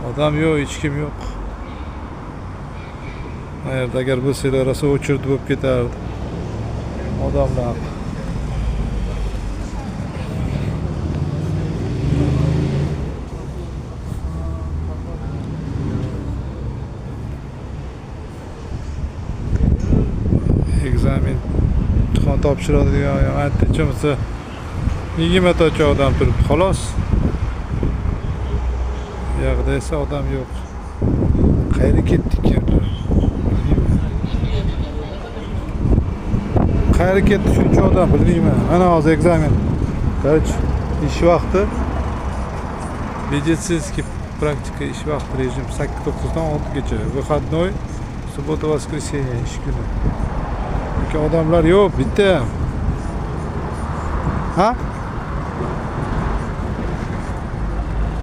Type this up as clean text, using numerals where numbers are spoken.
Odam yo'q, hech kim yo'q. Eğer agar bo'lsalar rosa o'chirdi bo'lib ketardi. Odamlar. Ekzamen imtihon topshiradigan antichimizda 20 tacha odam turibdi xolos. Bu yoqda esa odam yo'q. Qayerga ketdik endi? Qayerga ketdi shuncha odam bilmayman. Mana hozir ekzamen. Короче, ish vaqti медицинский praktika ish vaqti rejim 8-9 dan 6gacha. Выходной, суббота, воскресенье ish kuni. Odamlar yo'q bitta. Ha?